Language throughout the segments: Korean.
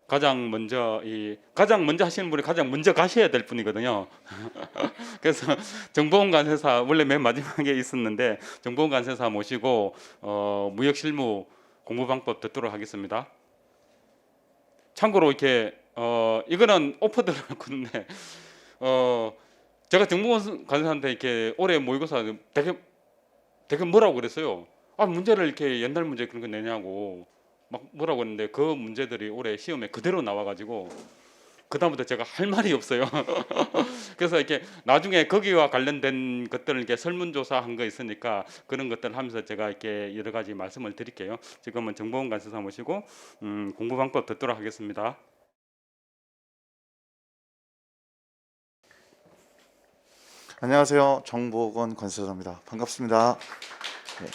가장 먼저 하시는 분이 가장 먼저 가셔야 될 분이거든요. 그래서 정보원 관세사 원래 맨 마지막에 있었는데 정보원 관세사 모시고 무역 실무 공부 방법 듣도록 하겠습니다. 참고로 이렇게 이거는 오프 들어갔는데 제가 정보원 관세사한테 이렇게 올해 모의고사 되게 뭐라고 그랬어요. 아, 문제를 이렇게 옛날 문제 그런 거 내냐고 막 뭐라고 했는데 그 문제들이 올해 시험에 그대로 나와가지고 그 다음부터 제가 할 말이 없어요. 그래서 이렇게 나중에 거기와 관련된 것들을 이렇게 설문조사한 거 있으니까 그런 것들 하면서 제가 이렇게 여러 가지 말씀을 드릴게요. 지금은 정보원 관세사 모시고 공부 방법 듣도록 하겠습니다. 안녕하세요. 정보건 관세사입니다. 반갑습니다. 네.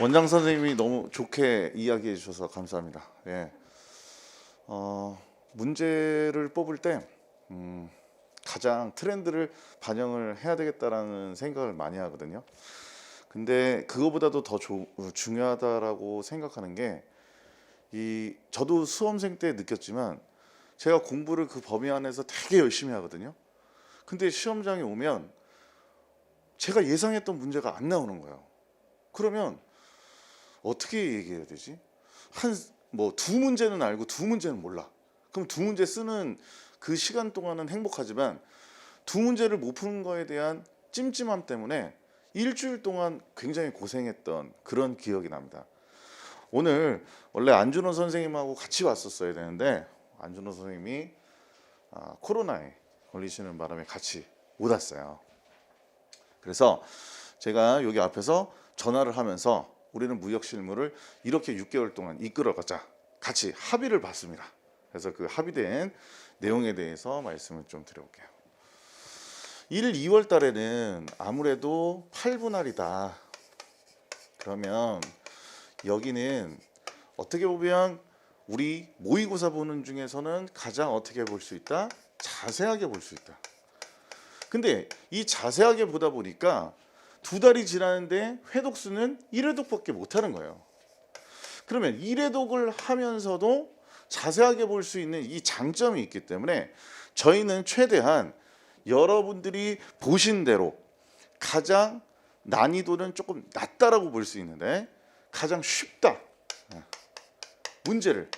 원장 선생님이 너무 좋게 이야기해 주셔서 감사합니다. 예. 문제를 뽑을 때 가장 트렌드를 반영을 해야 되겠다라는 생각을 많이 하거든요. 근데 그거보다도 더 중요하다라고 생각하는 게 저도 수험생 때 느꼈지만 제가 공부를 그 범위 안에서 되게 열심히 하거든요. 근데 시험장에 오면 제가 예상했던 문제가 안 나오는 거예요. 그러면 어떻게 얘기해야 되지? 두 문제는 알고 두 문제는 몰라. 그럼 두 문제 쓰는 그 시간 동안은 행복하지만 두 문제를 못 푸는 거에 대한 찜찜함 때문에 일주일 동안 굉장히 고생했던 그런 기억이 납니다. 오늘 원래 안준호 선생님하고 같이 왔었어야 되는데 안준호 선생님이 코로나에 걸리시는 바람에 같이 못 왔어요. 그래서 제가 여기 앞에서 전화를 하면서 우리는 무역 실무를 이렇게 6개월 동안 이끌어가자 같이 합의를 봤습니다. 그래서 그 합의된 내용에 대해서 말씀을 좀 드려볼게요. 1, 2월 달에는 아무래도 8분할이다. 그러면 여기는 어떻게 보면 우리 모의고사 보는 중에서는 가장 어떻게 볼 수 있다? 자세하게 볼 수 있다. 근데 이 자세하게 보다 보니까 두 달이 지나는데 회독수는 1회독밖에 못하는 거예요. 그러면 1회독을 하면서도 자세하게 볼 수 있는 이 장점이 있기 때문에 저희는 최대한 여러분들이 보신 대로 가장 난이도는 조금 낮다라고 볼 수 있는데 가장 쉽다. 문제를.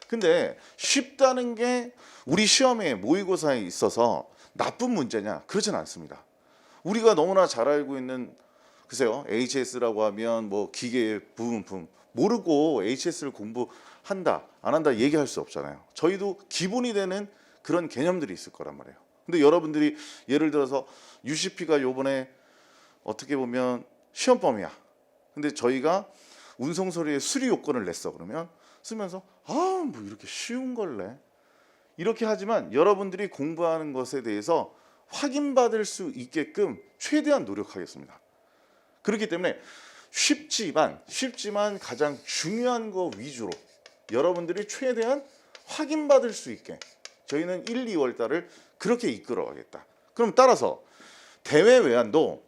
근데 쉽다는 게 우리 시험에 모의고사에 있어서 나쁜 문제냐? 그렇진 않습니다. 우리가 너무나 잘 알고 있는 글쎄요, HS라고 하면 뭐 기계 부분품 모르고 HS를 공부한다 안 한다 얘기할 수 없잖아요. 저희도 기본이 되는 그런 개념들이 있을 거란 말이에요. 근데 여러분들이 예를 들어서 UCP가 요번에 어떻게 보면 시험범위야. 근데 저희가 운송서류에 수리 요건을 냈어. 그러면 쓰면서 뭐 이렇게 쉬운 걸 내. 이렇게 하지만 여러분들이 공부하는 것에 대해서 확인받을 수 있게끔 최대한 노력하겠습니다. 그렇기 때문에 쉽지만 가장 중요한 거 위주로 여러분들이 최대한 확인받을 수 있게 저희는 1, 2월 달을 그렇게 이끌어 가겠다. 그럼 따라서 대외 외환도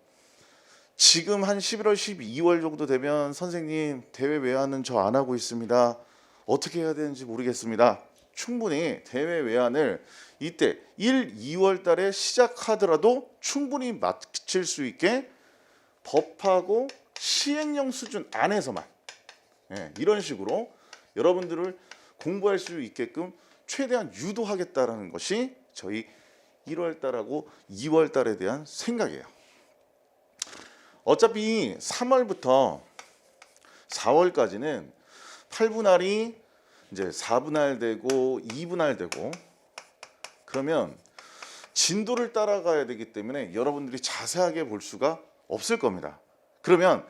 지금 한 11월, 12월 정도 되면 선생님 대외 외환은 저 안 하고 있습니다. 어떻게 해야 되는지 모르겠습니다. 충분히 대외 외환을 이때 1, 2월 달에 시작하더라도 충분히 마칠 수 있게 법하고 시행령 수준 안에서만 이런 식으로 여러분들을 공부할 수 있게끔 최대한 유도하겠다라는 것이 저희 1월 달하고 2월 달에 대한 생각이에요. 어차피 3월부터 4월까지는 8분할이 이제 4분할 되고 2분할 되고 그러면 진도를 따라가야 되기 때문에 여러분들이 자세하게 볼 수가 없을 겁니다. 그러면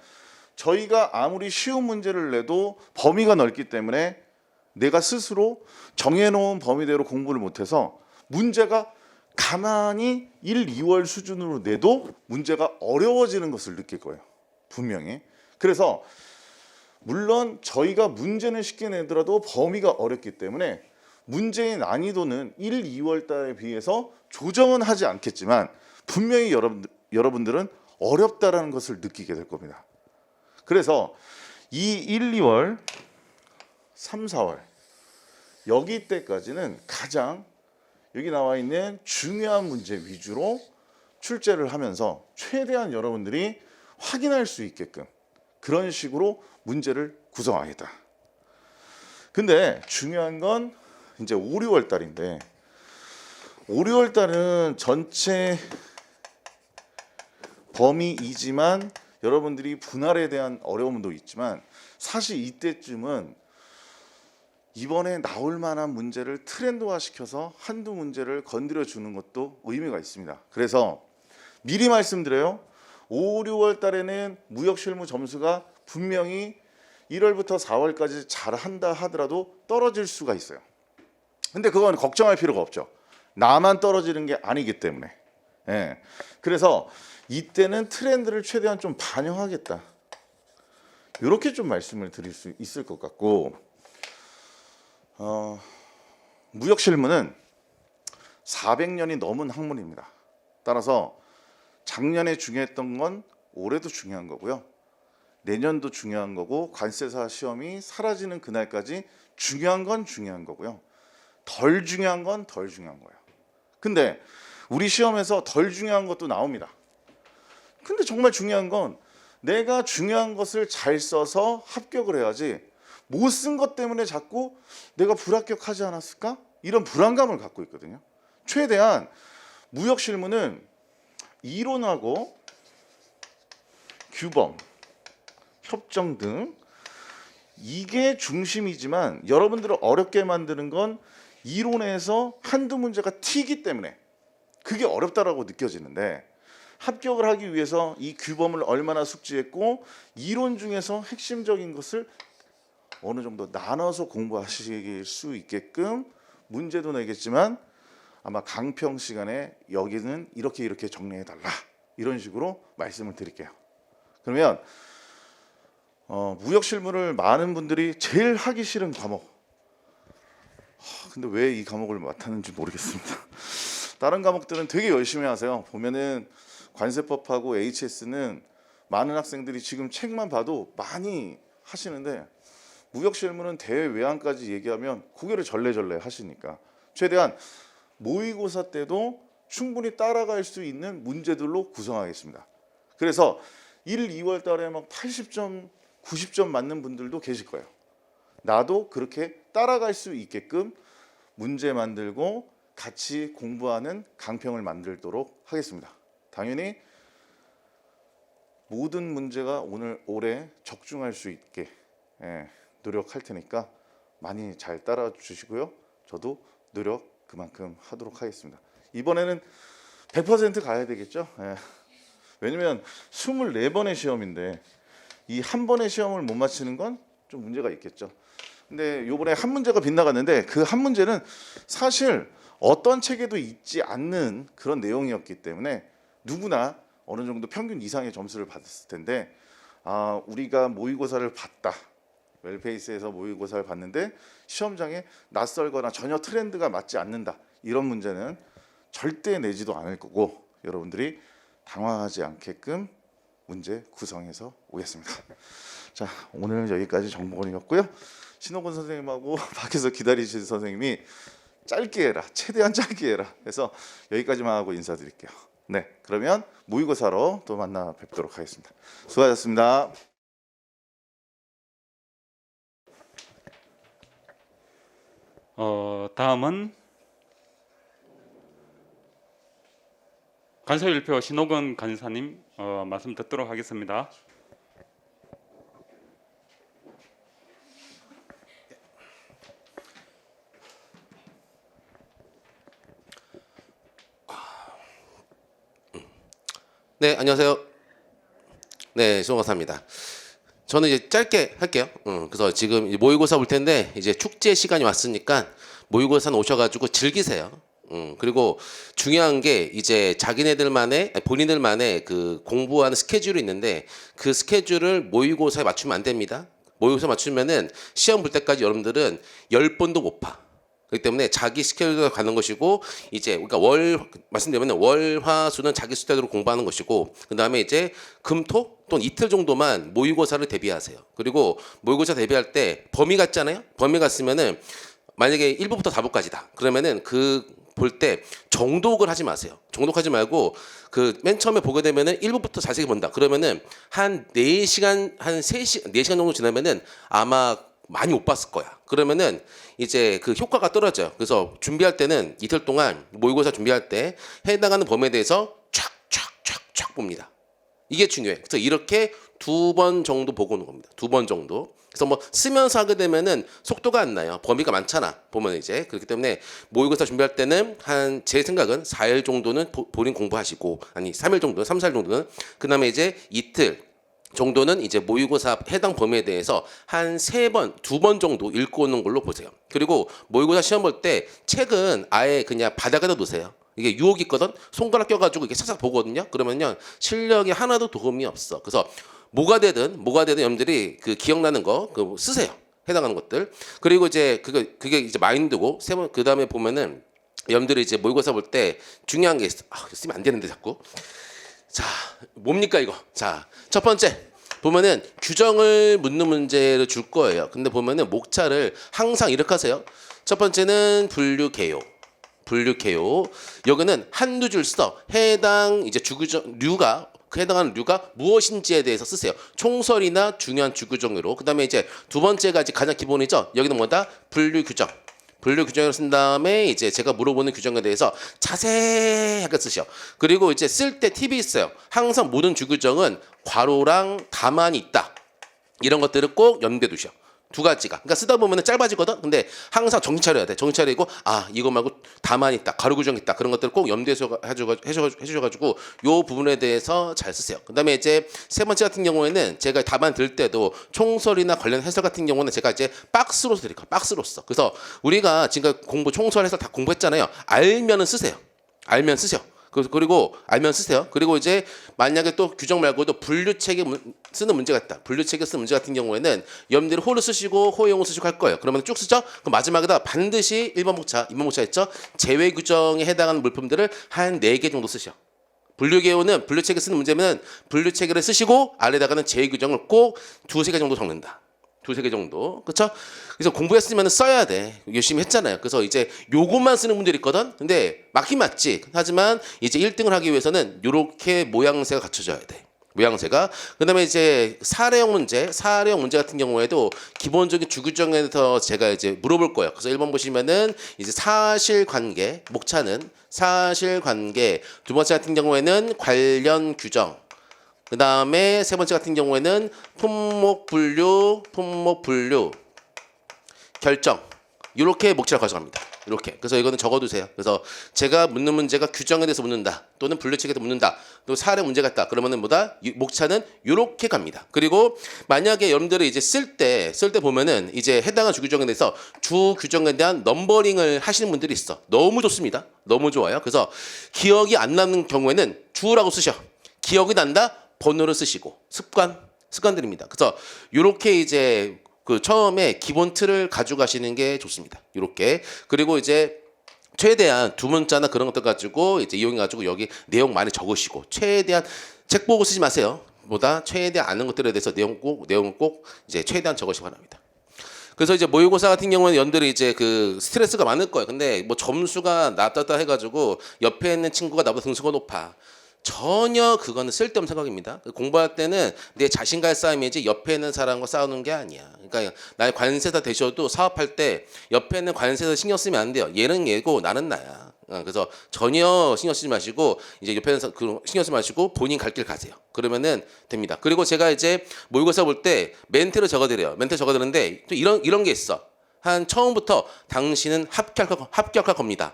저희가 아무리 쉬운 문제를 내도 범위가 넓기 때문에 내가 스스로 정해놓은 범위대로 공부를 못해서 문제가 가만히 1, 2월 수준으로 내도 문제가 어려워지는 것을 느낄 거예요. 분명히. 그래서 물론 저희가 문제는 쉽게 내더라도 범위가 어렵기 때문에 문제의 난이도는 1, 2월 달에 비해서 조정은 하지 않겠지만 분명히 여러분들은 어렵다라는 것을 느끼게 될 겁니다. 그래서 이 1, 2월, 3, 4월 여기 때까지는 가장 여기 나와 있는 중요한 문제 위주로 출제를 하면서 최대한 여러분들이 확인할 수 있게끔 그런 식으로 문제를 구성하겠다. 근데 중요한 건 이제 5, 6월 달인데 5, 6월 달은 전체 범위이지만 여러분들이 분할에 대한 어려움도 있지만 사실 이때쯤은 이번에 나올 만한 문제를 트렌드화 시켜서 한두 문제를 건드려 주는 것도 의미가 있습니다. 그래서 미리 말씀드려요. 5, 6월 달에는 무역 실무 점수가 분명히 1월부터 4월까지 잘한다 하더라도 떨어질 수가 있어요. 근데 그건 걱정할 필요가 없죠. 나만 떨어지는 게 아니기 때문에. 예. 그래서 이때는 트렌드를 최대한 좀 반영하겠다. 이렇게 좀 말씀을 드릴 수 있을 것 같고, 무역 실무는 400년이 넘은 학문입니다. 따라서 작년에 중요했던 건 올해도 중요한 거고요. 내년도 중요한 거고, 관세사 시험이 사라지는 그날까지 중요한 건 중요한 거고요. 덜 중요한 건 덜 중요한 거예요. 근데 우리 시험에서 덜 중요한 것도 나옵니다. 근데 정말 중요한 건 내가 중요한 것을 잘 써서 합격을 해야지 못 쓴 것 때문에 자꾸 내가 불합격하지 않았을까? 이런 불안감을 갖고 있거든요. 최대한 무역 실무는 이론하고 규범, 협정 등 이게 중심이지만 여러분들을 어렵게 만드는 건 이론에서 한두 문제가 튀기 때문에 그게 어렵다라고 느껴지는데, 합격을 하기 위해서 이 규범을 얼마나 숙지했고 이론 중에서 핵심적인 것을 어느 정도 나눠서 공부하실 수 있게끔 문제도 내겠지만 아마 강평 시간에 여기는 이렇게 정리해달라 이런 식으로 말씀을 드릴게요. 그러면 무역 실무를 많은 분들이 제일 하기 싫은 과목, 근데 왜 이 과목을 맡았는지 모르겠습니다. 다른 과목들은 되게 열심히 하세요. 보면은 관세법하고 HS는 많은 학생들이 지금 책만 봐도 많이 하시는데 무역 실무는 대외 외항까지 얘기하면 고개를 절레절레 하시니까 최대한 모의고사 때도 충분히 따라갈 수 있는 문제들로 구성하겠습니다. 그래서 1, 2월 달에 막 80점, 90점 맞는 분들도 계실 거예요. 나도 그렇게 따라갈 수 있게끔 문제 만들고 같이 공부하는 강평을 만들도록 하겠습니다. 당연히 모든 문제가 올해 적중할 수 있게 노력할 테니까 많이 잘 따라 주시고요. 저도 노력 그만큼 하도록 하겠습니다. 이번에는 100% 가야 되겠죠. 왜냐면 24번의 시험인데 이 한 번의 시험을 못 맞히는 건 좀 문제가 있겠죠. 근데 요번에 한 문제가 빗나갔는데 그 한 문제는 사실 어떤 책에도 있지 않는 그런 내용이었기 때문에 누구나 어느 정도 평균 이상의 점수를 받았을 텐데, 우리가 모의고사를 봤다. 웰페이스에서 모의고사를 봤는데 시험장에 낯설거나 전혀 트렌드가 맞지 않는다. 이런 문제는 절대 내지도 않을 거고 여러분들이 당황하지 않게끔 문제 구성해서 오겠습니다. 자, 오늘 여기까지 정보원이었고요. 신호근 선생님하고 밖에서 기다리신 선생님이 짧게 해라, 최대한 짧게 해라 해서 여기까지만 하고 인사드릴게요. 네, 그러면 모의고사로 또 만나 뵙도록 하겠습니다. 수고하셨습니다. 다음은 간서일표 신호근 간사님 말씀 듣도록 하겠습니다. 네, 안녕하세요. 네, 신호가사입니다. 저는 이제 짧게 할게요. 그래서 지금 이제 모의고사 볼 텐데 이제 축제 시간이 왔으니까 모의고사는 오셔가지고 즐기세요. 그리고 중요한 게 이제 본인들만의 그 공부하는 스케줄이 있는데 그 스케줄을 모의고사에 맞추면 안 됩니다. 모의고사 맞추면은 시험 볼 때까지 여러분들은 10번도 못 봐. 그렇기 때문에 자기 스케줄대로 가는 것이고, 이제 그러니까 말씀드리면 월화수는 자기 스케줄대로 공부하는 것이고, 그다음에 이제 금토 또는 이틀 정도만 모의고사를 대비하세요. 그리고 모의고사 대비할 때 범위 같잖아요. 범위 같으면은 만약에 1부부터 4부까지다. 그러면은 그 볼 때 정독을 하지 마세요. 정독하지 말고 그 맨 처음에 보게 되면은 1부부터 자세히 본다. 그러면은 한 4시간 한 4시간 정도 지나면은 아마 많이 못 봤을 거야. 그러면은 이제 그 효과가 떨어져요. 그래서 준비할 때는 이틀 동안 모의고사 준비할 때 해당하는 범위에 대해서 쫙쫙쫙쫙 봅니다. 이게 중요해. 그래서 이렇게 2번 정도 보고 오는 겁니다. 2번 정도. 그래서 뭐 쓰면서 하게 되면은 속도가 안 나요. 범위가 많잖아. 보면 이제 그렇기 때문에 모의고사 준비할 때는 한 제 생각은 4일 정도는 본인 공부하시고 아니 3일 정도는 3, 4일 정도는 그다음에 이제 이틀 정도는 이제 모의고사 해당 범위에 대해서 한 3번, 2번 정도 읽고 오는 걸로 보세요. 그리고 모의고사 시험 볼 때 책은 아예 그냥 바닥에다 놓으세요. 이게 유혹이 있거든. 손가락 껴가지고 이렇게 싹싹 보거든요. 그러면요 실력이 하나도 도움이 없어. 그래서 뭐가 되든 여러분들이 그 기억나는 거 그 쓰세요. 해당하는 것들. 그리고 이제 그게 이제 마인드고 그 다음에 보면은 여러분들이 이제 모의고사 볼 때 중요한 게 있어. 쓰면 안 되는데 자꾸. 자, 뭡니까 이거? 자, 첫 번째 보면은 규정을 묻는 문제를 줄 거예요. 근데 보면은 목차를 항상 이렇게 하세요. 첫 번째는 분류 개요. 여기는 한두 줄 써. 해당 이제 주규정 류가 그 해당하는 류가 무엇인지에 대해서 쓰세요. 총설이나 중요한 주규정으로. 그다음에 이제 두 번째가 이제 가장 기본이죠. 여기는 뭐다? 분류 규정을 쓴 다음에 이제 제가 물어보는 규정에 대해서 자세하게 쓰셔. 그리고 이제 쓸 때 팁이 있어요. 항상 모든 주규정은 괄호랑 가만히 있다. 이런 것들을 꼭 염두에 두셔. 두 가지가. 그러니까 쓰다 보면은 짧아지거든. 근데 항상 정신 차려야 돼. 정신 차리고 이거 말고 다만 있다. 가로 규정 있다. 그런 것들을 꼭 염두에서 해주셔가지고 요 부분에 대해서 잘 쓰세요. 그다음에 이제 세 번째 같은 경우에는 제가 답안 들 때도 총설이나 관련 해설 같은 경우는 제가 이제 박스로 드릴 거예요. 박스로 써. 그래서 우리가 지금 총설 해설 다 공부했잖아요. 알면은 쓰세요. 알면 쓰세요. 그리고 알면 쓰세요. 그리고 이제 만약에 또 규정 말고도 분류책에 쓰는 문제가 있다. 분류책에 쓰는 문제 같은 경우에는 여러분들이 호를 쓰시고 호용을 쓰시고 할 거예요. 그러면 쭉 쓰죠. 그럼 마지막에다 반드시 1번 목차, 2번 목차 있죠. 제외 규정에 해당하는 물품들을 한 4개 정도 쓰셔. 분류개요는 분류책에 쓰는 문제면 분류책을 쓰시고 아래다가는 제외 규정을 꼭 2-3개 정도 적는다. 2-3개 정도. 그렇죠? 그래서 공부했으면 써야 돼. 열심히 했잖아요. 그래서 이제 요것만 쓰는 분들이 있거든. 근데 맞긴 맞지. 하지만 이제 1등을 하기 위해서는 요렇게 모양새가 갖춰져야 돼. 모양새가. 그다음에 이제 사례형 문제 같은 경우에도 기본적인 주규정에서 제가 이제 물어볼 거예요. 그래서 1번 보시면은 이제 사실관계, 목차는 사실관계. 두 번째 같은 경우에는 관련 규정. 그 다음에 세 번째 같은 경우에는 품목 분류 결정. 이렇게 목차를 가져갑니다. 이렇게. 그래서 이거는 적어두세요. 그래서 제가 묻는 문제가 규정에 대해서 묻는다. 또는 분류책에 대해서 묻는다. 또 사례 문제가 있다. 그러면은 뭐다? 목차는 이렇게 갑니다. 그리고 만약에 여러분들이 이제 쓸 때 보면은 이제 해당한 주규정에 대해서 주규정에 대한 넘버링을 하시는 분들이 있어. 너무 좋습니다. 너무 좋아요. 그래서 기억이 안 나는 경우에는 주라고 쓰셔. 기억이 난다? 번호를 쓰시고 습관들입니다. 그래서 이렇게 이제 그 처음에 기본 틀을 가져가시는 게 좋습니다. 이렇게. 그리고 이제 최대한 두 문자나 그런 것들 가지고 이제 이용해 가지고 여기 내용 많이 적으시고 최대한 책 보고 쓰지 마세요. 보다 최대한 아는 것들에 대해서 내용을 꼭 이제 최대한 적으시기 바랍니다. 그래서 이제 모의고사 같은 경우는 연들이 이제 그 스트레스가 많을 거예요. 근데 뭐 점수가 낮다 해가지고 옆에 있는 친구가 나보다 등수가 높아. 전혀 그거는 쓸데없는 생각입니다. 공부할 때는 내 자신과의 싸움이지 옆에 있는 사람과 싸우는 게 아니야. 그러니까 나의 관세사 되셔도 사업할 때 옆에 있는 관세사 신경 쓰면 안 돼요. 얘는 얘고 나는 나야. 그래서 전혀 신경 쓰지 마시고 이제 옆에 있는 신경 쓰지 마시고 본인 갈 길 가세요. 그러면은 됩니다. 그리고 제가 이제 모의고사 볼 때 멘트를 적어드려요. 멘트 적어드리는데 또 이런 게 있어. 한 처음부터 당신은 합격할 겁니다.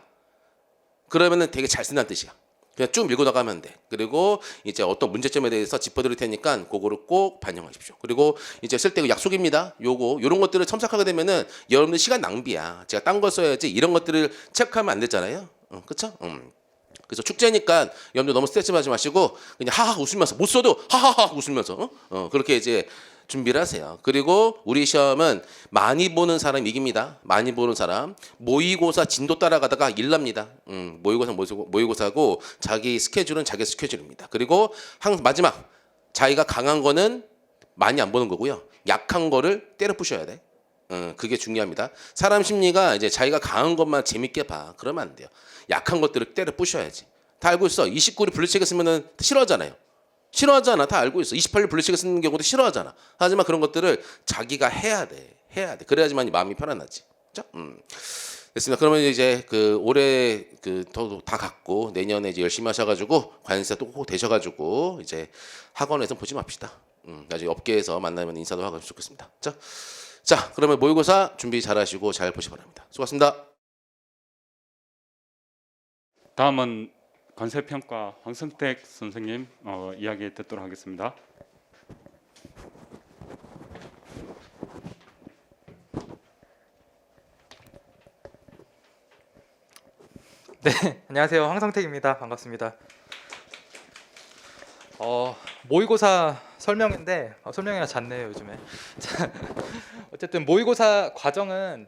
그러면은 되게 잘 쓴다는 뜻이야. 그냥 쭉 밀고 나가면 돼. 그리고 이제 어떤 문제점에 대해서 짚어드릴 테니까 그거를 꼭 반영하십시오. 그리고 이제 쓸 때 약속입니다. 요런 것들을 첨삭하게 되면은 여러분들 시간 낭비야. 제가 딴 거 써야지 이런 것들을 체크하면 안 되잖아요. 그렇죠? 그래서 축제니까 여러분들 너무 스트레스 받지 마시고 그냥 하하 웃으면서 못 써도 하하하 웃으면서 그렇게 이제 준비를 하세요. 그리고 우리 시험은 많이 보는 사람 이깁니다. 많이 보는 사람. 모의고사 진도 따라가다가 일납니다. 모의고사고 자기 스케줄은 자기 스케줄입니다. 그리고 마지막 자기가 강한 거는 많이 안 보는 거고요. 약한 거를 때려 부셔야 돼. 그게 중요합니다. 사람 심리가 이제 자기가 강한 것만 재밌게 봐. 그러면 안 돼요. 약한 것들을 때려 부셔야지. 다 알고 있어. 29일 블루체크 쓰면은 싫어하잖아요. 싫어하잖아. 다 알고 있어. 28일 블루체크 쓰는 경우도 싫어하잖아. 하지만 그런 것들을 자기가 해야 돼. 해야 돼. 그래야지만 마음이 편안하지. 그죠? 됐습니다. 그러면 이제 그 올해 다 갖고 내년에 이제 열심히 하셔가지고 관세 또 되셔가지고 이제 학원에서 보지 맙시다. 나중에 업계에서 만나면 인사도 하고 좋겠습니다. 자, 그러면 모의고사 준비 잘하시고 잘 보시 기 바랍니다. 수고하셨습니다. 다음은 관세평가 황성택 선생님 이야기 듣도록 하겠습니다. 네, 안녕하세요. 황성택입니다. 반갑습니다. 모의고사 설명인데 설명이나 잤네요 요즘에. 자, 어쨌든 모의고사 과정은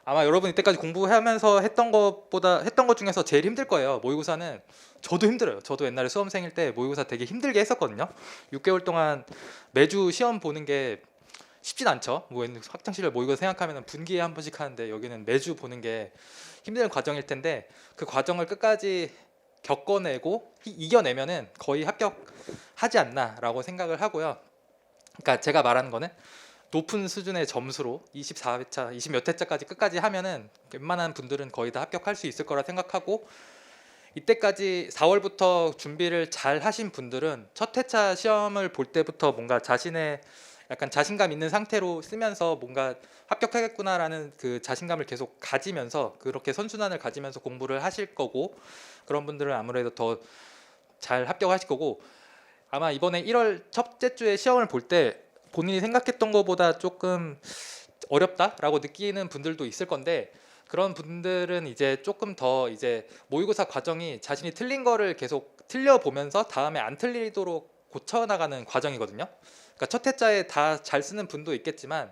아마 여러분 이때까지 공부하면서 했던 것 중에서 제일 힘들 거예요. 모의고사는 저도 힘들어요. 저도 옛날에 수험생일 때 모의고사 되게 힘들게 했었거든요. 6개월 동안 매주 시험 보는 게 쉽진 않죠. 뭐 학창 시절 모의고사 생각하면 분기에 한 번씩 하는데 여기는 매주 보는 게 힘든 과정일 텐데 그 과정을 끝까지 겪어내고 이겨내면은 거의 합격하지 않나라고 생각을 하고요. 그러니까 제가 말하는 거는 높은 수준의 점수로 24회차, 20몇 회차까지 끝까지 하면은 웬만한 분들은 거의 다 합격할 수 있을 거라 생각하고, 이때까지 4월부터 준비를 잘 하신 분들은 첫 회차 시험을 볼 때부터 뭔가 자신의 약간 자신감 있는 상태로 쓰면서 뭔가 합격하겠구나라는 그 자신감을 계속 가지면서 그렇게 선순환을 가지면서 공부를 하실 거고, 그런 분들은 아무래도 더 잘 합격하실 거고, 아마 이번에 1월 첫째 주에 시험을 볼 때 본인이 생각했던 것보다 조금 어렵다라고 느끼는 분들도 있을 건데, 그런 분들은 이제 조금 더 이제 모의고사 과정이 자신이 틀린 거를 계속 틀려보면서 다음에 안 틀리도록 고쳐나가는 과정이거든요. 그러니까 첫 회차에 다 잘 쓰는 분도 있겠지만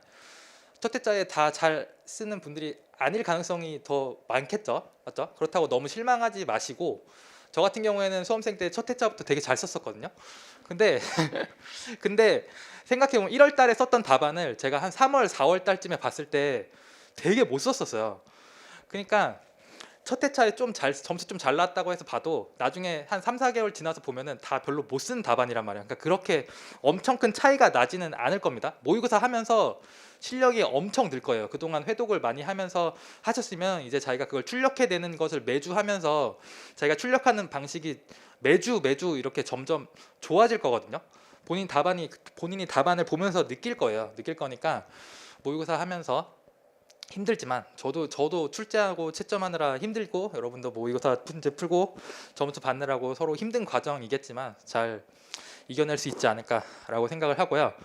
첫 회차에 다 잘 쓰는 분들이 아닐 가능성이 더 많겠죠. 맞죠? 그렇다고 너무 실망하지 마시고, 저 같은 경우에는 수험생 때 첫 회차부터 되게 잘 썼었거든요. 근데 생각해보면 1월 달에 썼던 답안을 제가 한 3월, 4월 달쯤에 봤을 때 되게 못 썼었어요. 그러니까 첫 회차에 점수 좀 잘 나왔다고 해서 봐도 나중에 한 3, 4개월 지나서 보면은 다 별로 못 쓴 답안이란 말이에요. 그러니까 그렇게 엄청 큰 차이가 나지는 않을 겁니다. 모의고사 하면서 실력이 엄청 늘 거예요. 그동안 회독을 많이 하면서 하셨으면 이제 자기가 그걸 출력해내는 것을 매주 하면서 자기가 출력하는 방식이 매주 이렇게 점점 좋아질 거거든요. 본인이 답안을 보면서 느낄 거예요. 느낄 거니까 모의고사 하면서 힘들지만 저도 출제하고 채점하느라 힘들고, 여러분도 모의고사 문제 풀고 점수 받느라고 서로 힘든 과정이겠지만 잘 이겨낼 수 있지 않을까라고 생각을 하고요.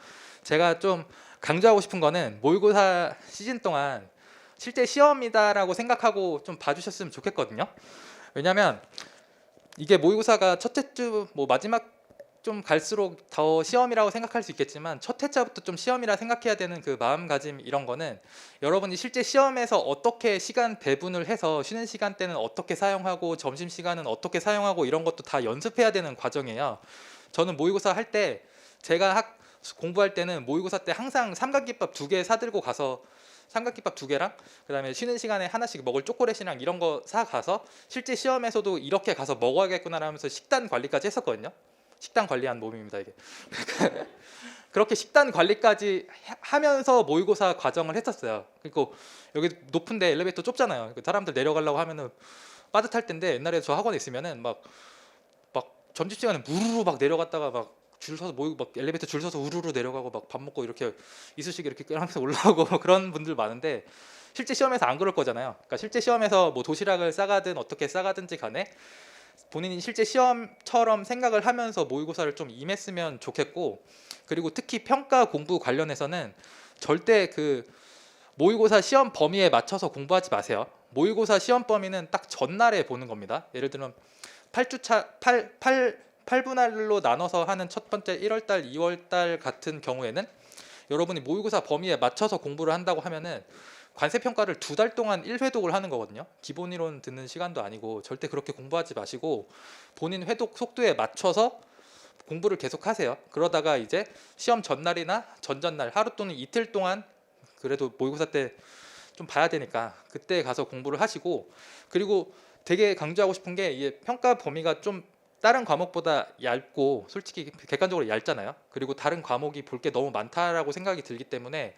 제가 좀 강조하고 싶은 거는 모의고사 시즌 동안 실제 시험이다라고 생각하고 좀 봐주셨으면 좋겠거든요. 왜냐하면 이게 모의고사가 첫째 주 마지막 좀 갈수록 더 시험이라고 생각할 수 있겠지만 첫 회차부터 좀 시험이라 생각해야 되는 그 마음가짐, 이런 거는 여러분이 실제 시험에서 어떻게 시간 배분을 해서 쉬는 시간 때는 어떻게 사용하고 점심시간은 어떻게 사용하고 이런 것도 다 연습해야 되는 과정이에요. 저는 모의고사 할 때 제가 공부할 때는 모의고사 때 항상 삼각김밥 2개 사들고 가서 삼각김밥 2개랑 그다음에 쉬는 시간에 하나씩 먹을 초콜릿이랑 이런 거 사가서 실제 시험에서도 이렇게 가서 먹어야겠구나 하면서 식단 관리까지 했었거든요. 식단 관리한 몸입니다 이게. 그렇게 식단 관리까지 하면서 모의고사 과정을 했었어요. 그리고 여기 높은데 엘리베이터 좁잖아요. 사람들 내려가려고 하면은 빠듯할 텐데, 옛날에 저 학원에 있으면은 막 점심시간에 무르르 막 내려갔다가 막 줄 서서 막 엘리베이터 줄 서서 우르르 내려가고 막 밥 먹고 이렇게 이쑤시개 이렇게 하면서 올라오고 그런 분들 많은데, 실제 시험에서 안 그럴 거잖아요. 그러니까 실제 시험에서 뭐 도시락을 싸가든 어떻게 싸가든지 간에 본인이 실제 시험처럼 생각을 하면서 모의고사를 좀 임했으면 좋겠고, 그리고 특히 평가 공부 관련해서는 절대 그 모의고사 시험 범위에 맞춰서 공부하지 마세요. 모의고사 시험 범위는 딱 전날에 보는 겁니다. 예를 들면 8분할로 나눠서 하는 첫 번째 1월달, 2월달 같은 경우에는 여러분이 모의고사 범위에 맞춰서 공부를 한다고 하면은 관세평가를 2달 동안 1회독을 하는 거거든요. 기본 이론 듣는 시간도 아니고. 절대 그렇게 공부하지 마시고 본인 회독 속도에 맞춰서 공부를 계속 하세요. 그러다가 이제 시험 전날이나 전전날 하루 또는 이틀 동안 그래도 모의고사 때 좀 봐야 되니까 그때 가서 공부를 하시고, 그리고 되게 강조하고 싶은 게 이게 평가 범위가 좀 다른 과목보다 얇고 솔직히 객관적으로 얇잖아요. 그리고 다른 과목이 볼 게 너무 많다라고 생각이 들기 때문에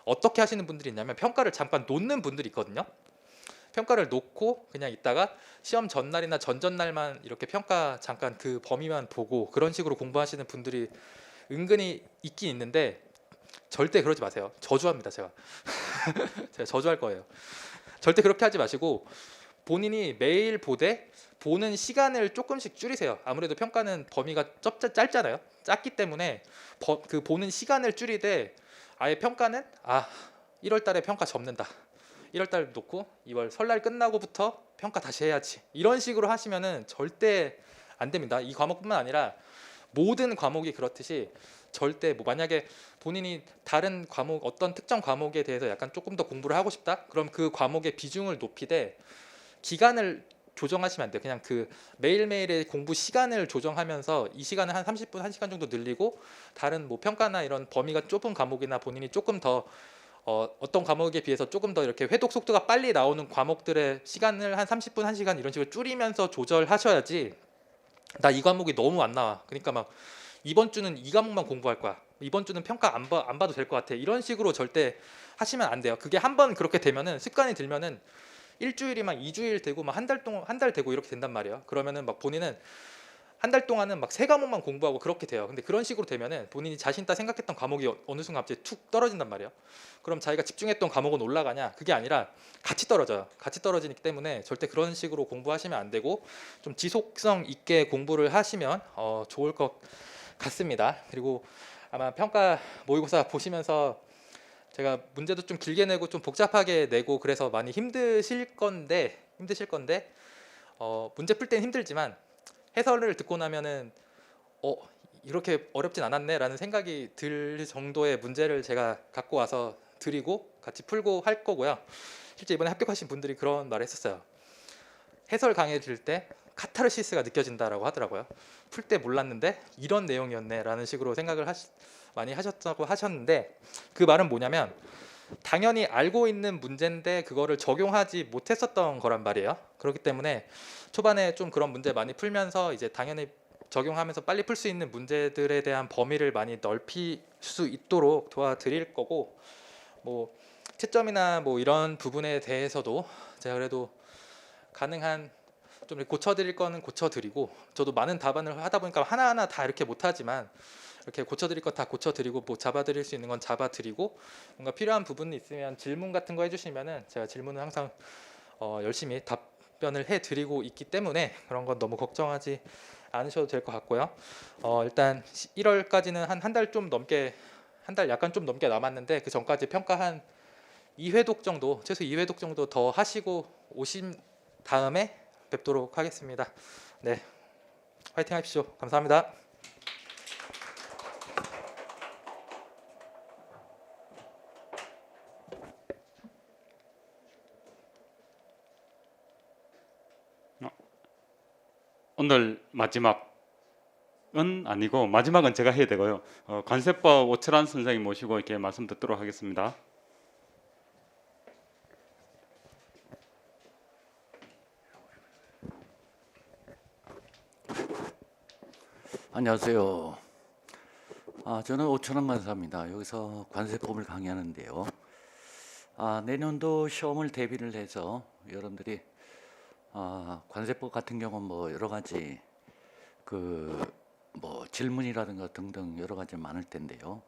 어떻게 하시는 분들이 있냐면 평가를 잠깐 놓는 분들이 있거든요. 평가를 놓고 그냥 있다가 시험 전날이나 전전날만 이렇게 평가 잠깐 그 범위만 보고 그런 식으로 공부하시는 분들이 은근히 있긴 있는데 절대 그러지 마세요. 저주합니다, 제가. 제가 저주할 거예요. 절대 그렇게 하지 마시고 본인이 매일 보되 보는 시간을 조금씩 줄이세요. 아무래도 평가는 범위가 짧잖아요. 짧기 때문에 그 보는 시간을 줄이되 아예 평가는 1월 달에 평가 접는다. 1월 달 놓고 2월 설날 끝나고부터 평가 다시 해야지. 이런 식으로 하시면은 절대 안 됩니다. 이 과목뿐만 아니라 모든 과목이 그렇듯이 절대 뭐 만약에 본인이 다른 과목 어떤 특정 과목에 대해서 약간 조금 더 공부를 하고 싶다. 그럼 그 과목의 비중을 높이되 기간을 조정하시면 안 돼요. 그냥 그 매일매일의 공부 시간을 조정하면서 이 시간을 한 30분, 1시간 정도 늘리고 다른 뭐 평가나 이런 범위가 좁은 과목이나 본인이 조금 더 어떤 과목에 비해서 조금 더 이렇게 회독 속도가 빨리 나오는 과목들의 시간을 한 30분, 1시간 이런 식으로 줄이면서 조절하셔야지. 나 이 과목이 너무 안 나와. 그러니까 막 이번 주는 이 과목만 공부할 거야. 이번 주는 평가 안 봐도 될 것 같아. 이런 식으로 절대 하시면 안 돼요. 그게 한번 그렇게 되면은 습관이 들면은 일주일이 막 2주일 되고 막 한 달 동안 한 달 되고 이렇게 된단 말이에요. 그러면은 막 본인은 한 달 동안은 막 세 과목만 공부하고 그렇게 돼요. 근데 그런 식으로 되면은 본인이 자신 있다 생각했던 과목이 어느 순간 갑자기 툭 떨어진단 말이에요. 그럼 자기가 집중했던 과목은 올라가냐? 그게 아니라 같이 떨어져요. 같이 떨어지기 때문에 절대 그런 식으로 공부하시면 안 되고 좀 지속성 있게 공부를 하시면 좋을 것 같습니다. 그리고 아마 평가 모의고사 보시면서 제가 문제도 좀 길게 내고 좀 복잡하게 내고 그래서 많이 힘드실 건데 문제 풀 땐 힘들지만 해설을 듣고 나면은 이렇게 어렵진 않았네라는 생각이 들 정도의 문제를 제가 갖고 와서 드리고 같이 풀고 할 거고요. 실제 이번에 합격하신 분들이 그런 말을 했었어요. 해설 강의 들을 때 카타르시스가 느껴진다라고 하더라고요. 풀 때 몰랐는데 이런 내용이었네라는 식으로 생각을 많이 하셨다고 하셨는데 그 말은 뭐냐면 당연히 알고 있는 문제인데 그거를 적용하지 못했었던 거란 말이에요. 그렇기 때문에 초반에 좀 그런 문제 많이 풀면서 이제 당연히 적용하면서 빨리 풀 수 있는 문제들에 대한 범위를 많이 넓힐 수 있도록 도와드릴 거고, 뭐 채점이나 뭐 이런 부분에 대해서도 제가 그래도 가능한 좀 고쳐드릴 거는 고쳐드리고, 저도 많은 답안을 하다 보니까 하나하나 다 이렇게 못하지만 이렇게 고쳐드릴 거 다 고쳐드리고 뭐 잡아드릴 수 있는 건 잡아드리고, 뭔가 필요한 부분이 있으면 질문 같은 거 해주시면은 제가 질문을 항상 열심히 답변을 해드리고 있기 때문에 그런 건 너무 걱정하지 않으셔도 될 것 같고요. 일단 1월까지는 한 달 좀 넘게, 한 달 약간 좀 넘게 남았는데 그 전까지 평가 한 2회독 정도, 최소 2회독 정도 더 하시고 오신 다음에 뵙도록 하겠습니다. 네, 화이팅 하십시오. 감사합니다. 오늘 마지막은 아니고 마지막은 제가 해야 되고요. 관세법 오철환 선생님 모시고 이렇게 말씀 듣도록 하겠습니다. 안녕하세요. 저는 오천원 간사입니다. 여기서 관세법을 강의하는데요. 내년도 시험을 대비를 해서 여러분들이 관세법 같은 경우는 뭐 여러 가지 뭐 질문이라든가 등등 여러 가지 많을 텐데요.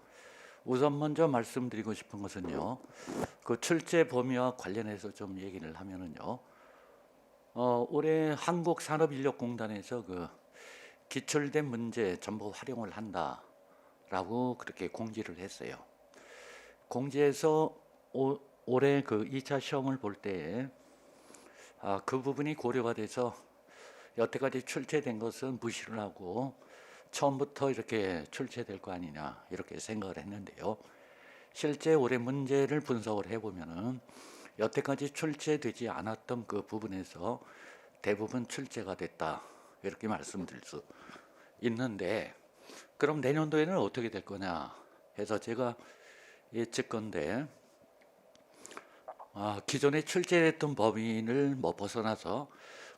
우선 먼저 말씀드리고 싶은 것은요. 그 출제 범위와 관련해서 좀 얘기를 하면은요. 올해 한국산업인력공단에서 그 기출된 문제 전부 활용을 한다라고 그렇게 공지를 했어요. 공지에서 올해 그 2차 시험을 볼 때에 그 부분이 고려가 돼서 여태까지 출제된 것은 무시를 하고 처음부터 이렇게 출제될 거 아니냐 이렇게 생각을 했는데요. 실제 올해 문제를 분석을 해보면은 여태까지 출제되지 않았던 그 부분에서 대부분 출제가 됐다 이렇게 말씀드릴 수 있는데, 그럼 내년도에는 어떻게 될 거냐 해서 제가 예측건데 기존에 출제했던 법인을 뭐 벗어나서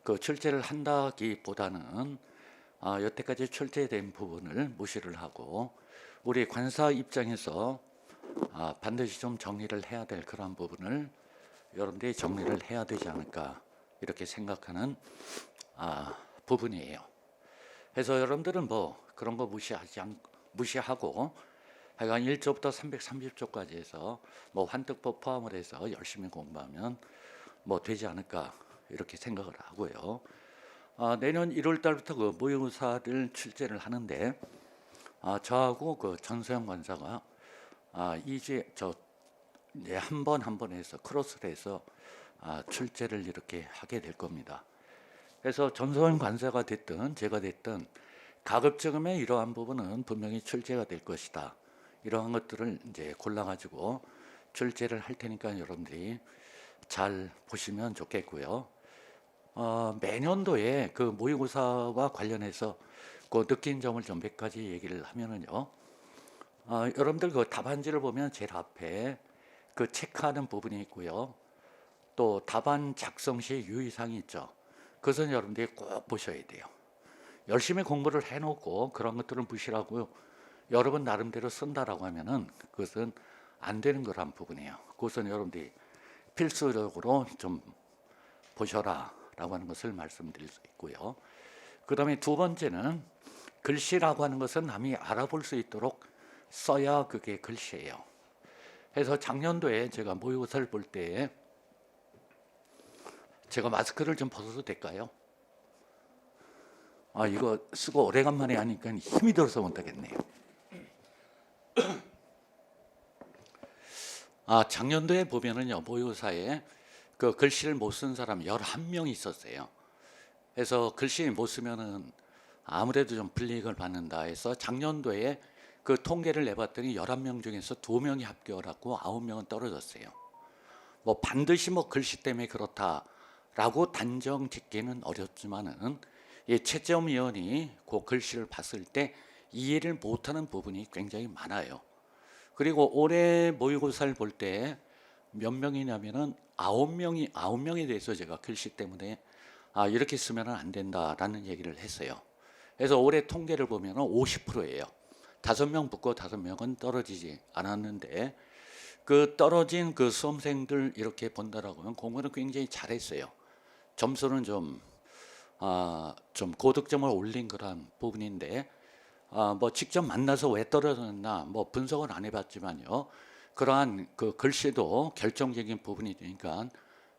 그 출제를 한다기보다는 여태까지 출제된 부분을 무시를 하고 우리 관사 입장에서 반드시 좀 정리를 해야 될 그런 부분을 여러분들이 정리를 해야 되지 않을까 이렇게 생각하는 부분이에요. 그래서 여러분들은 뭐 그런 거 무시하고 하여간 1조부터 330조까지 해서 뭐 환특법 포함을 해서 열심히 공부하면 뭐 되지 않을까 이렇게 생각을 하고요. 내년 1월 달부터 그 모의고사를 출제를 하는데 저하고 그 전소영 관사가 이제 한 번 해서 크로스를 해서 출제를 이렇게 하게 될 겁니다. 그래서 전소영 관사가 됐든 제가 됐든 가급적이면 이러한 부분은 분명히 출제가 될 것이다. 이러한 것들을 이제 골라가지고 출제를 할 테니까 여러분들이 잘 보시면 좋겠고요. 매년도에 그 모의고사와 관련해서 그 느낀 점을 좀 몇 가지 얘기를 하면은요. 여러분들 그 답안지를 보면 제일 앞에 그 체크하는 부분이 있고요. 또 답안 작성 시 유의사항이 있죠. 그것은 여러분들이 꼭 보셔야 돼요. 열심히 공부를 해놓고 그런 것들은 무시하고 여러분 나름대로 쓴다라고 하면은 그것은 안 되는 거란 부분이에요. 그것은 여러분들이 필수적으로 좀 보셔라라고 하는 것을 말씀드릴 수 있고요. 그 다음에 두 번째는 글씨라고 하는 것은 남이 알아볼 수 있도록 써야 그게 글씨예요. 그래서 작년도에 제가 모의고사를 볼 때 제가 마스크를 좀 벗어도 될까요? 이거 쓰고 오래간만에 하니까 힘이 들어서 못하겠네요. 작년도에 보면은요, 모의고사에 그 글씨를 못 쓴 사람 11명이 있었어요. 그래서 글씨 못 쓰면은 아무래도 좀 불이익을 받는다 해서 작년도에 그 통계를 내봤더니 11명 중에서 2명이 합격을 하고 9명은 떨어졌어요. 뭐 반드시 뭐 글씨 때문에 그렇다라고 단정 짓기는 어렵지만은 이 채점위원이 그 글씨를 봤을 때 이해를 못하는 부분이 굉장히 많아요. 그리고 올해 모의고사를 볼 때 몇 명이냐면은 9명에 대해서 제가 글씨 때문에 이렇게 쓰면 안 된다라는 얘기를 했어요. 그래서 올해 통계를 보면은 50%예요. 5명 붙고 5명은 떨어지지 않았는데 그 떨어진 그 수험생들 이렇게 본다라고 하면 공부는 굉장히 잘했어요. 점수는 좀 고득점을 올린 그런 부분인데 뭐 직접 만나서 왜 떨어졌나 뭐 분석은 안 해봤지만요. 그러한 그 글씨도 결정적인 부분이 되니까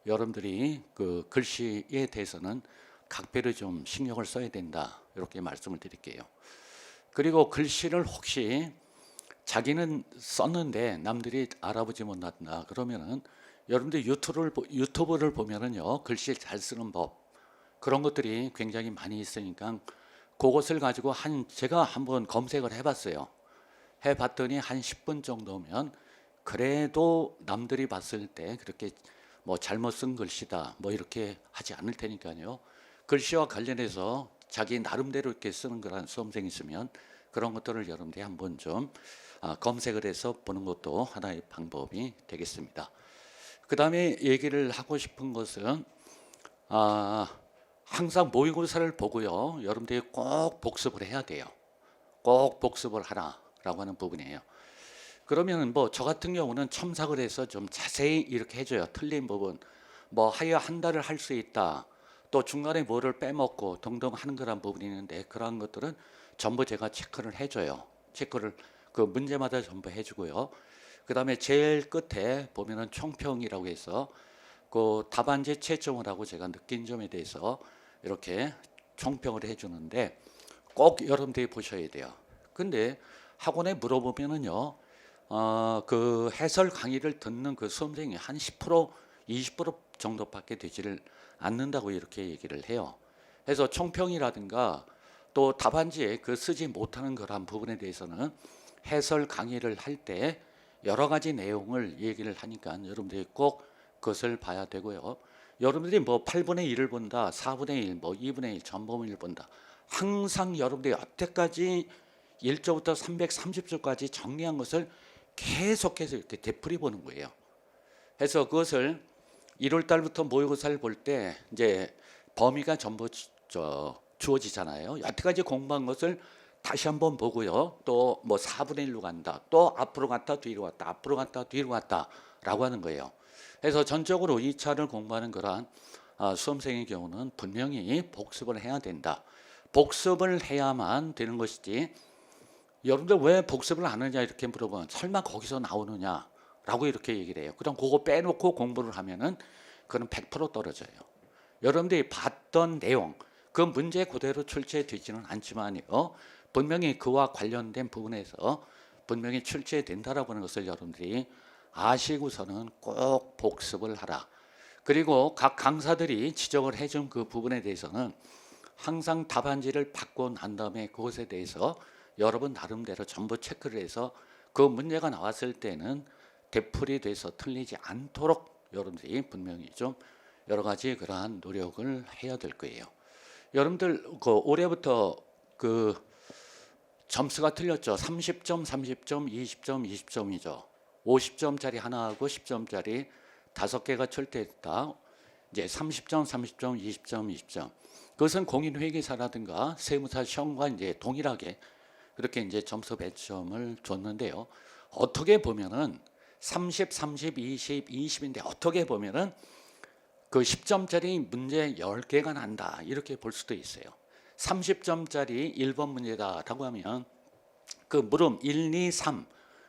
여러분들이 그 글씨에 대해서는 각별히 좀 신경을 써야 된다 이렇게 말씀을 드릴게요. 그리고 글씨를 혹시 자기는 썼는데 남들이 알아보지 못한다 그러면은 여러분들 유튜브를 보면은요 글씨 잘 쓰는 법 그런 것들이 굉장히 많이 있으니까 그것을 가지고 제가 한번 검색을 해봤어요. 해봤더니 한 10분 정도면 그래도 남들이 봤을 때 그렇게 뭐 잘못 쓴 글씨다 뭐 이렇게 하지 않을 테니까요. 글씨와 관련해서 자기 나름대로 이렇게 쓰는 그런 수험생이 있으면 그런 것들을 여러분들이 한번 좀 검색을 해서 보는 것도 하나의 방법이 되겠습니다. 그 다음에 얘기를 하고 싶은 것은 항상 모의고사를 보고요. 여러분들이 꼭 복습을 해야 돼요. 꼭 복습을 하라라고 하는 부분이에요. 그러면 뭐 저 같은 경우는 첨삭을 해서 좀 자세히 이렇게 해줘요. 틀린 부분. 뭐 하여 한 달을 할 수 있다. 또 중간에 뭐를 빼먹고 등등 하는 그런 부분이 있는데 그러한 것들은 전부 제가 체크를 해줘요. 체크를 그 문제마다 전부 해주고요. 그 다음에 제일 끝에 보면은 총평이라고 해서 그 답안지 채점을 하고 제가 느낀 점에 대해서 이렇게 총평을 해주는데 꼭 여러분들이 보셔야 돼요. 근데 학원에 물어보면은요, 그 해설 강의를 듣는 그 수험생이 한 10%, 20% 정도밖에 되지를 않는다고 이렇게 얘기를 해요. 그래서 총평이라든가 또 답안지에 그 쓰지 못하는 그런 부분에 대해서는 해설 강의를 할 때 여러 가지 내용을 얘기를 하니까 여러분들이 꼭 그것을 봐야 되고요. 여러분들이 뭐 8분의 1을 본다, 4분의 1, 뭐 2분의 1, 전범위를 본다. 항상 여러분들이 여태까지 1조부터 330조까지 정리한 것을 계속해서 이렇게 되풀이 보는 거예요. 그래서 그것을 1월 달부터 모의고사를 볼 때 이제 범위가 전부 주어지잖아요. 여태까지 공부한 것을 다시 한번 보고요. 또 뭐 4분의 1로 간다. 또 앞으로 갔다 뒤로 갔다. 앞으로 갔다 뒤로 갔다라고 하는 거예요. 그래서 전적으로 2차를 공부하는 그러한 수험생의 경우는 분명히 복습을 해야 된다. 복습을 해야만 되는 것이지. 여러분들 왜 복습을 안 하느냐 이렇게 물어보면 설마 거기서 나오느냐라고 이렇게 얘기를 해요. 그럼 그거 빼놓고 공부를 하면은 그건 100% 떨어져요. 여러분들이 봤던 내용 그 문제 그대로 출제되지는 않지만요. 분명히 그와 관련된 부분에서 분명히 출제된다라고 하는 것을 여러분들이 아시고서는 꼭 복습을 하라. 그리고 각 강사들이 지적을 해준 그 부분에 대해서는 항상 답안지를 받고 난 다음에 그것에 대해서 여러분 나름대로 전부 체크를 해서 그 문제가 나왔을 때는 되풀이 돼서 틀리지 않도록 여러분들이 분명히 좀 여러 가지 그러한 노력을 해야 될 거예요. 여러분들 그 올해부터 그 점수가 틀렸죠. 30점, 30점, 20점, 20점이죠. 50점짜리 하나하고 10점짜리 5개가 출제됐다. 이제 30점, 30점, 20점, 20점. 그것은 공인회계사라든가 세무사 시험과 이제 동일하게 그렇게 이제 점수 배점을 줬는데요. 어떻게 보면은 30, 30, 20, 20인데 어떻게 보면은 그 10점짜리 문제 10개가 난다. 이렇게 볼 수도 있어요. 30점짜리 1번 문제다라고 하면 그 물음 1, 2, 3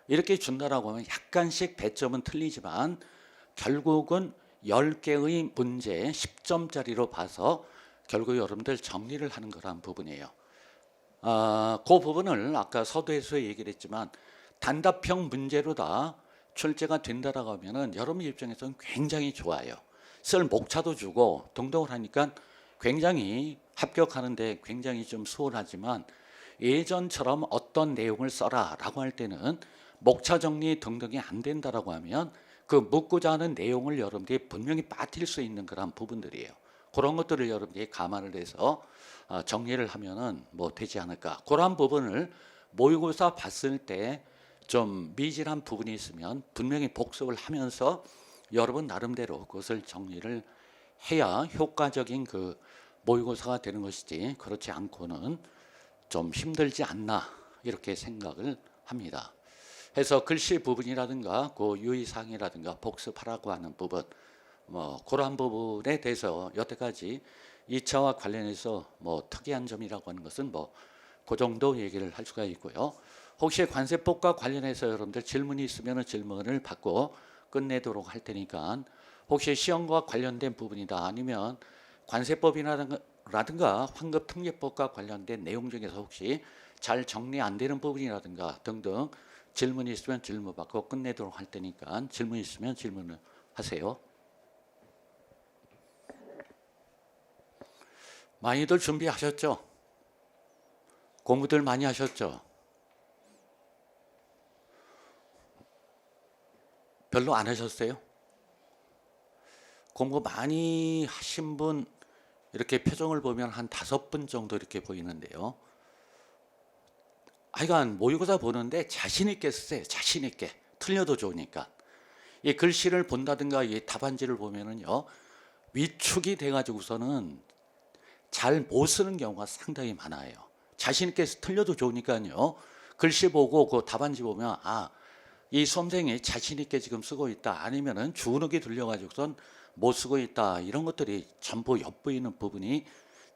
이렇게 준다라고 하면 약간씩 배점은 틀리지만 결국은 10개의 문제 10점짜리로 봐서 결국 여러분들 정리를 하는 거란 부분이에요. 그 부분을 아까 서두에서 얘기를 했지만 단답형 문제로 다 출제가 된다라고 하면은 여러분 입장에서는 굉장히 좋아요. 쓸 목차도 주고 등등을 하니까 굉장히 합격하는데 굉장히 좀 수월하지만 예전처럼 어떤 내용을 써라라고 할 때는 목차 정리 등등이 안 된다라고 하면 그 묻고자 하는 내용을 여러분들이 분명히 빠뜨릴 수 있는 그런 부분들이에요. 그런 것들을 여러분들이 감안을 해서 정리를 하면은 뭐 되지 않을까. 그런 부분을 모의고사 봤을 때 좀 미진한 부분이 있으면 분명히 복습을 하면서 여러분 나름대로 그것을 정리를 해야 효과적인 그 모의고사가 되는 것이지 그렇지 않고는 좀 힘들지 않나 이렇게 생각을 합니다. 해서 글씨 부분이라든가 그 유의사항이라든가 복습하라고 하는 부분 뭐 그러한 부분에 대해서 여태까지 2차와 관련해서 뭐 특이한 점이라고 하는 것은 뭐 그 정도 얘기를 할 수가 있고요. 혹시 관세법과 관련해서 여러분들 질문이 있으면 질문을 받고 끝내도록 할 테니까 혹시 시험과 관련된 부분이다 아니면 관세법이라든가 환급특례법과 관련된 내용 중에서 혹시 잘 정리 안 되는 부분이라든가 등등 질문이 있으면 질문 받고 끝내도록 할 테니까 질문 있으면 질문을 하세요. 많이들 준비하셨죠? 공부들 많이 하셨죠? 별로 안 하셨어요? 공부 많이 하신 분 이렇게 표정을 보면 한 5분 정도 이렇게 보이는데요. 하여간 모의고사 보는데 자신 있게 쓰세요. 자신 있게. 틀려도 좋으니까. 이 글씨를 본다든가 이 답안지를 보면은요. 위축이 돼가지고서는 잘 못 쓰는 경우가 상당히 많아요. 자신 있게 틀려도 좋으니까요. 글씨 보고 그 답안지 보면 이 수험생이 자신 있게 지금 쓰고 있다. 아니면은 주눅이 들려가지고선 못 쓰고 있다. 이런 것들이 전부 엿보이는 부분이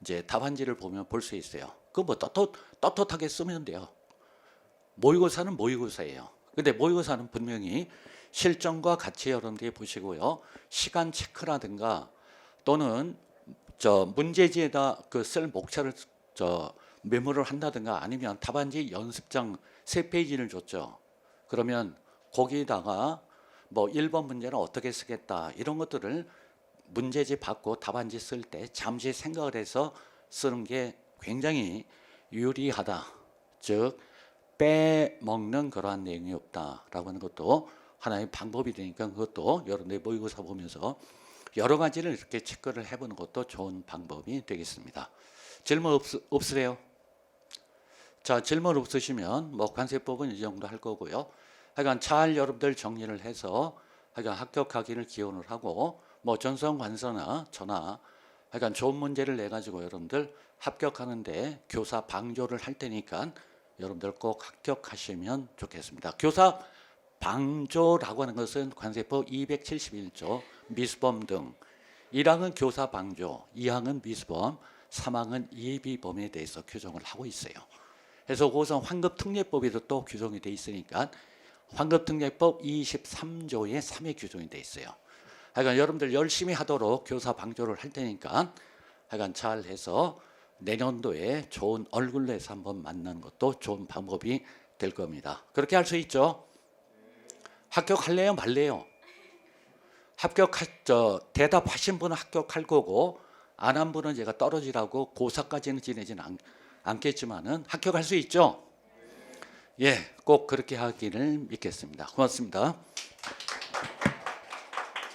이제 답안지를 보면 볼 수 있어요. 그 뭐 떳떳하게 쓰면 돼요. 모의고사는 모의고사예요. 근데 모의고사는 분명히 실전과 같이 여러분들이 보시고요. 시간 체크라든가 또는 문제지에다 그 쓸 목차를 메모를 한다든가 아니면 답안지 연습장 3페이지를 줬죠. 그러면 거기다가 뭐 1번 문제는 어떻게 쓰겠다 이런 것들을 문제지 받고 답안지 쓸 때 잠시 생각을 해서 쓰는 게 굉장히 유리하다. 즉 빼먹는 그러한 내용이 없다라고 하는 것도 하나의 방법이 되니까 그것도 여러분들 모의고사 보면서 여러 가지를 이렇게 체크를 해보는 것도 좋은 방법이 되겠습니다. 질문 없으세요? 자, 질문 없으시면 뭐 관세법은 이 정도 할 거고요. 하여간 잘 여러분들 정리를 해서 하여간 합격하기를 기원을 하고 뭐 전성 관서나 전화 약간 좋은 문제를 내 가지고 여러분들 합격하는데 교사 방조를 할 테니까 여러분들 꼭 합격하시면 좋겠습니다. 교사 방조라고 하는 것은 관세법 271조 미수범 등 1항은 교사 방조, 2항은 미수범, 3항은 예비범에 대해서 규정을 하고 있어요. 그래서 그것은 환급특례법에도 또 규정이 돼 있으니까 환급특례법 23조의 3에 규정이 돼 있어요. 하여간 여러분들 열심히 하도록 교사 방조를 할 테니까 하여간 잘 해서 내년도에 좋은 얼굴로 해서 한번 만나는 것도 좋은 방법이 될 겁니다. 그렇게 할 수 있죠? 합격할래요 말래요? 대답하신 분은 합격할 거고 안 한 분은 제가 떨어지라고 고사까지는 지내지는 않겠지만은 합격할 수 있죠? 예, 꼭 그렇게 하기를 믿겠습니다. 고맙습니다.